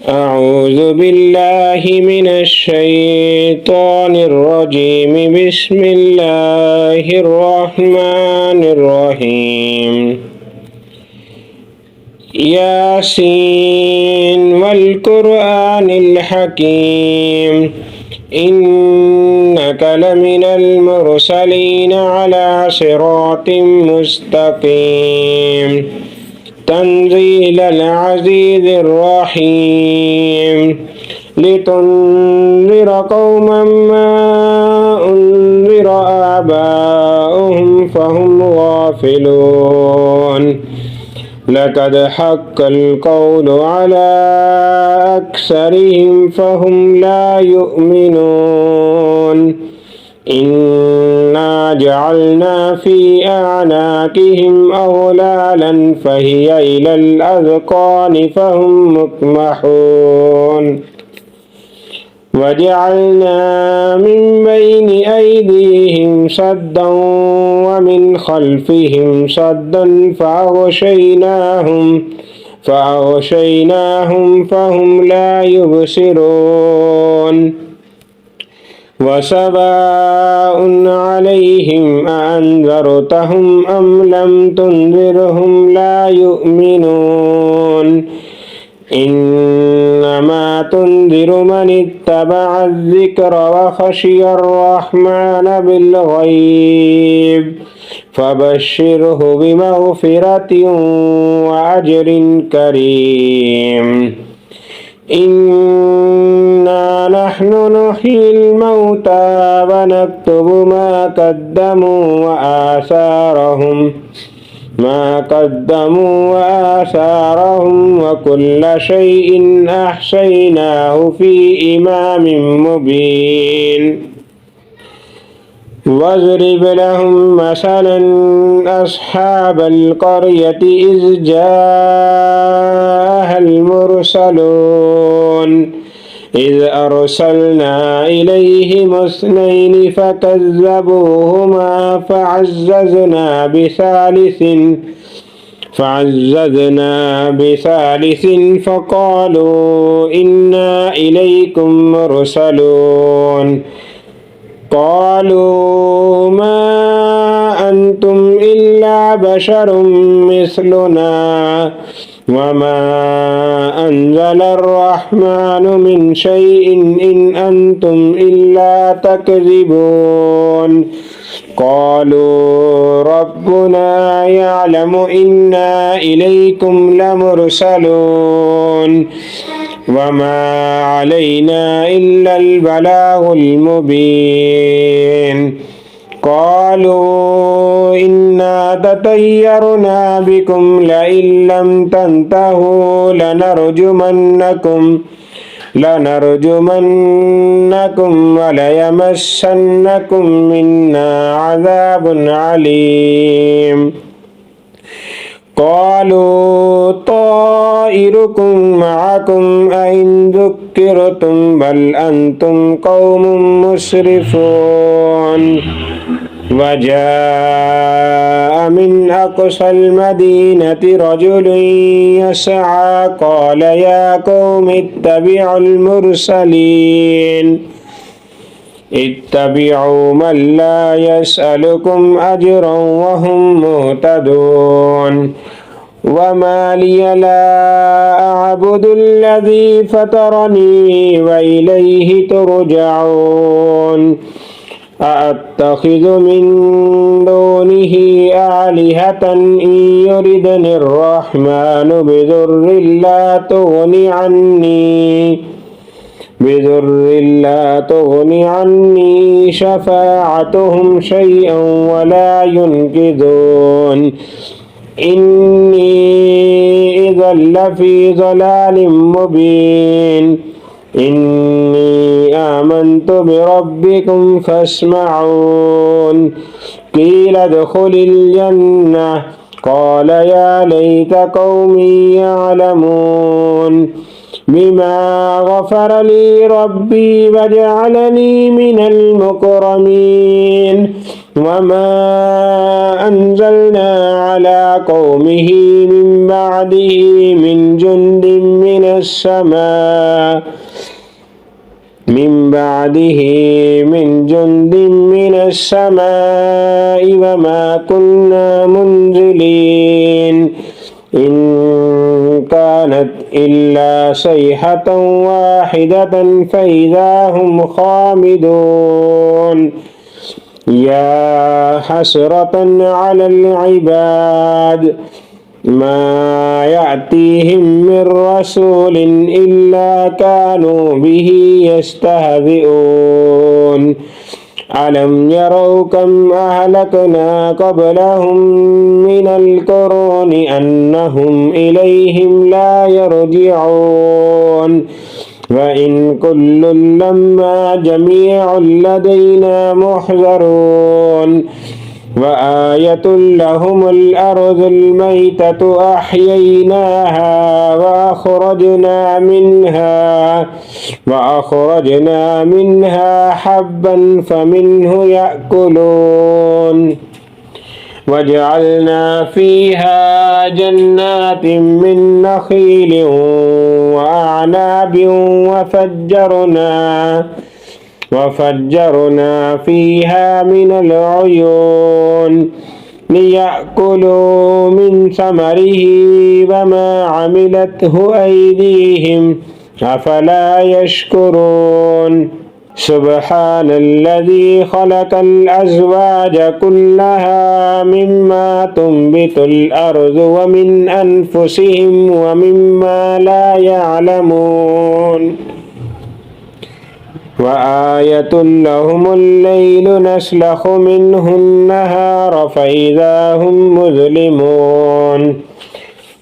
أعوذ بالله من الشيطان الرجيم. بسم الله الرحمن الرحيم. ياسين والقرآن الحكيم إنك لمن المرسلين على صراط مستقيم تنزيل العزيز الرحيم لتنذر قوما ما أنذر آباؤهم فهم غافلون لقد حق القول على أكثرهم فهم لا يؤمنون إنا جعلنا في أعناقهم أغلالا فهي إلى الأذقان فهم مقمحون وجعلنا من بين أيديهم سدا ومن خلفهم سدا فأغشيناهم فهم لا يبصرون وسواء عليهم أأنذرتهم أم لم تنذرهم لا يؤمنون إنما تنذر من اتبع الذكر وخشي الرحمن بالغيب فبشره بمغفرة وأجر كريم. إنا نحن نحيي الموتى ونكتب ما قدموا وآثارهم وكل شيء أحصيناه في إمام مبين. واضرب لهم مثلا أصحاب القرية إذ جاءها المرسلون إذ أرسلنا إليهم اثنين فكذبوهما فعززنا بثالث فقالوا إنا إليكم مرسلون قالوا ما أنتم إلا بشر مثلنا وما أنزل الرحمن من شيء إن أنتم إلا تكذبون. قالوا ربنا يعلم إنا إليكم لمرسلون وما علينا إلا البلاغ المبين. قالوا إنا تطيرنا بكم لئن لم تنتهوا لنرجمنكم وليمسنكم منا عذاب عليم. قالوا طائركم معكم أئن ذكرتم بل أنتم قوم مسرفون. وجاء من أقصى المدينة رجل يسعى قال يا قوم اتبعوا المرسلين اتبعوا من لا يسألكم أجرا وهم مهتدون. وما لي لا أعبد الذي فطرني وإليه ترجعون. أأتخذ من دونه آلهة إن يردني الرحمن بضر لا تغني عني شفاعتهم شيئا ولا ينقذون. إني إذا لفي ضلال مبين. إني آمنت بربكم فاسمعون. قيل ادخل الجنة قال يا ليت قومي يعلمون. بما غفر لي ربي وجعلني من المكرمين وما أنزلنا على قومه من بعده من جند من السماء وما كنا منزلين إن كانت إلا صيحة واحدة فإذا هم خامدون يا حسرة على العباد ما يأتيهم من رسول إلا كانوا به يستهزئون ألم يروا كم أهلكنا قبلهم من القرون أنهم إليهم لا يرجعون وإن كل لما جميع لدينا محضرون وآية لهم الأرض الميتة أحييناها وأخرجنا منها حبا فمنه يأكلون وجعلنا فيها جنات من نخيل وأعناب وفجرنا فيها من العيون ليأكلوا من ثمره وما عملته أيديهم أفلا يشكرون سبحان الذي خلق الأزواج كلها مما تنبت الأرض ومن أنفسهم ومما لا يعلمون وآية لهم الليل نسلخ منه النهار فإذا هم مظلمون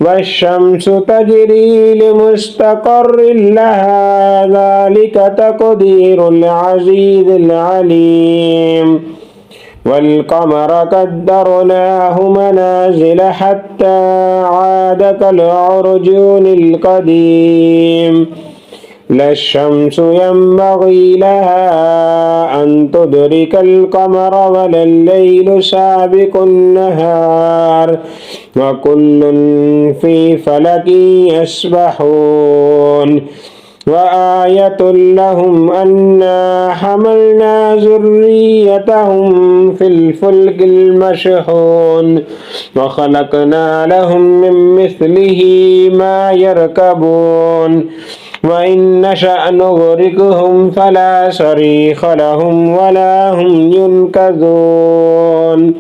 والشمس تجري لمستقر لها ذلك تقدير العزيز العليم والقمر قدرناه منازل حتى عاد كالعرجون القديم لا الشمس ينبغي لها أن تدرك القمر ولا الليل سابق النهار وكل في فلك يسبحون وآية لهم أنا حملنا ذريتهم في الفلك المشحون وخلقنا لهم من مثله ما يركبون وإن نشأ نغرقهم فلا صريخ لهم ولا هم ينقذون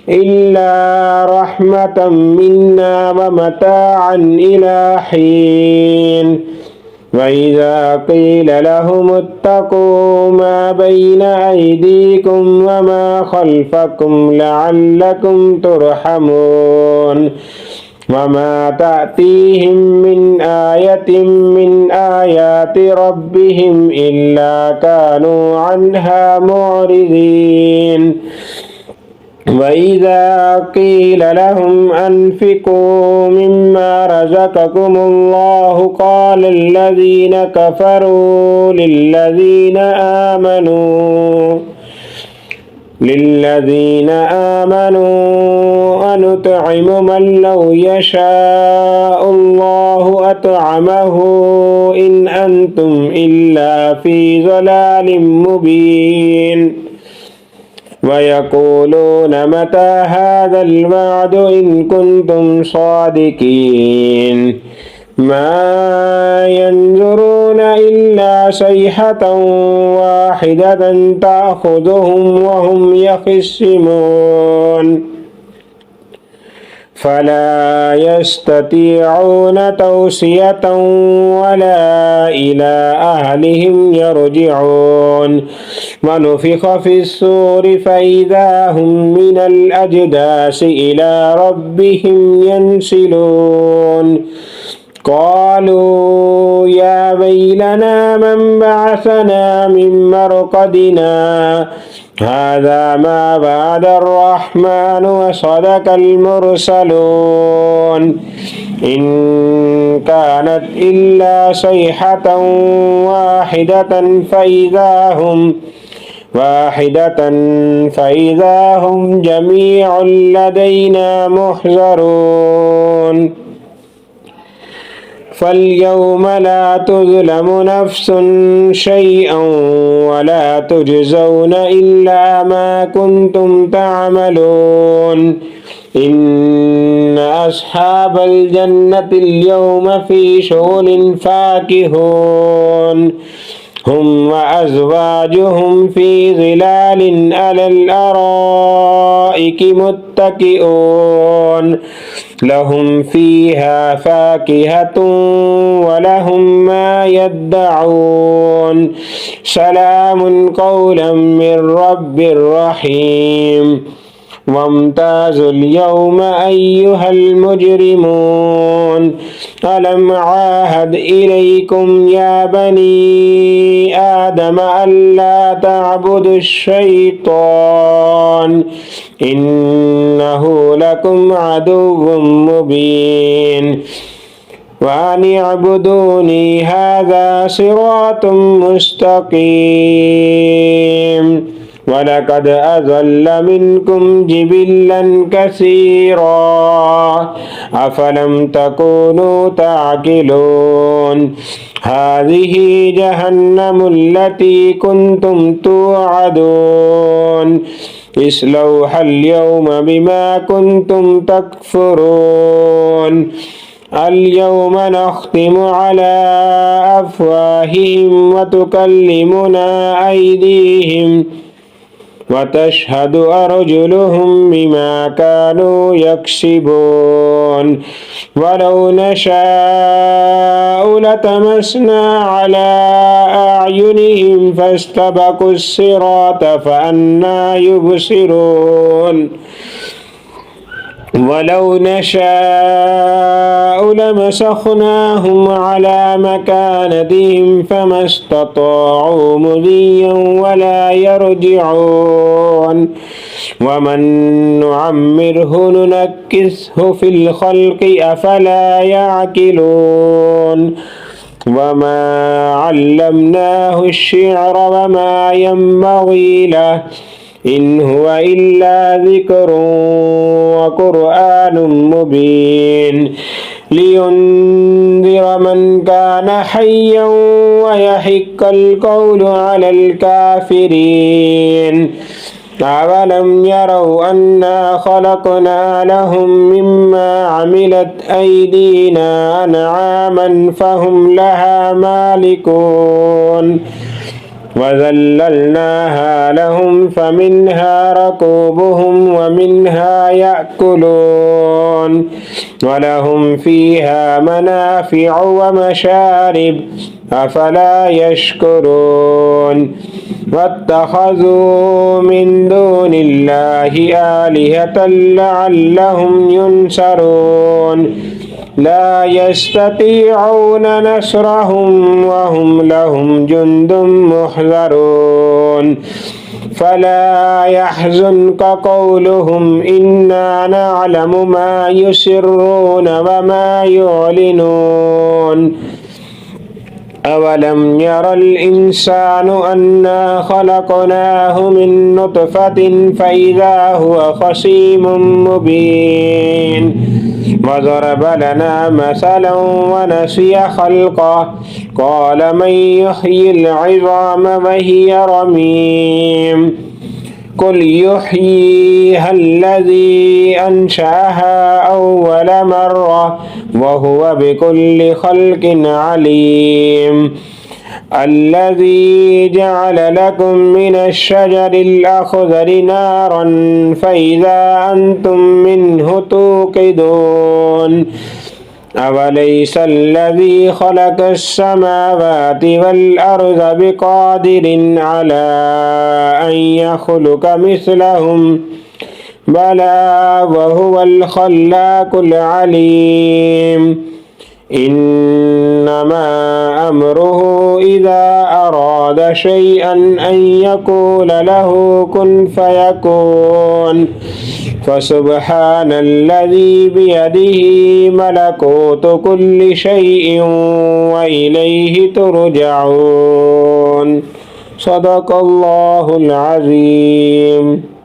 إلا رحمة منا ومتاعا إلى حين وإذا قيل لهم اتقوا ما بين أيديكم وما خلفكم لعلكم ترحمون وما تأتيهم من آية من آيات ربهم إلا كانوا عنها معرضين وإذا قيل لهم أنفقوا مما رزقكم الله قال الذين كفروا للذين آمنوا أنطعم من لو يشاء الله أطعمه إن أنتم إلا في ضلال مبين ويقولون متى هذا الوعد إن كنتم صادقين ما ينظرون إلا صيحة واحدة تأخذهم وهم يخصمون فلا يستطيعون توصية ولا إلى أهلهم يرجعون ونفخ في الصور فإذا هم من الأجداث إلى ربهم ينسلون قالوا يا ويلنا من بعثنا من مرقدنا مرقدنا هذا ما وعد الرحمن وصدق المرسلون إن كانت إلا صيحة فإذا هم جميع لدينا محضرون فاليوم لا تظلم نفس شيئا ولا تجزون إلا ما كنتم تعملون إن أصحاب الجنة اليوم في شغل فاكهون هم وأزواجهم في ظلال على الأرائك متكئون لهم فيها فاكهة ولهم ما يدعون سلام قولا من رب رحيم وامتازوا اليوم أيها المجرمون ألم عاهد إليكم يا بني آدم ألا تعبدوا الشيطان إنه لكم عدو مبين وأن اعبدوني هذا صراط مستقيم ولقد أضل منكم جبلا كثيرا أفلم تكونوا تعقلون هذه جهنم التي كنتم توعدون اصلوها اليوم بما كنتم تكفرون اليوم نختم على أفواههم وتكلمنا أيديهم وتشهد أرجلهم بما كانوا يكسبون ولو نشاء لطمسنا على أعينهم فاستبقوا الصراط فأنى يبصرون ولو نشاء لمسخناهم على مكانتهم فما استطاعوا مضيا ولا يرجعون ومن نعمره ننكسه في الخلق أفلا يعقلون وما علمناه الشعر وما ينبغي له إن هو إلا ذكر وقرآن مبين لينذر من كان حيا ويحق القول على الكافرين أولم يروا أنا خلقنا لهم مما عملت أيدينا أنعاما فهم لها مالكون وذللناها لهم فمنها ركوبهم ومنها يأكلون ولهم فيها منافع ومشارب أفلا يشكرون واتخذوا من دون الله آلهة لعلهم ينصرون لا يستطيعون نصرهم وهم لهم جند محضرون فلا يحزنك قولهم إنا نعلم ما يسرون وما يعلنون أولم ير الإنسان أنا خلقناه من نطفة فإذا هو خصيم مبين وضرب لنا مثلا ونسي خلقه قال من يحيي العظام وهي رميم قل يحييها الذي أنشأها أول مرة وهو بكل خلق عليم الذي جعل لكم من الشجر الأخضر نارا فإذا أنتم منه توقدون أوليس الذي خلق السماوات والأرض بقادر على أن يخلق مثلهم بلى وهو الخلاق العليم إنما أمره إذا أراد شيئا أن يقول له كن فيكون فسبحان الذي بيده ملكوت كل شيء وإليه ترجعون صدق الله العظيم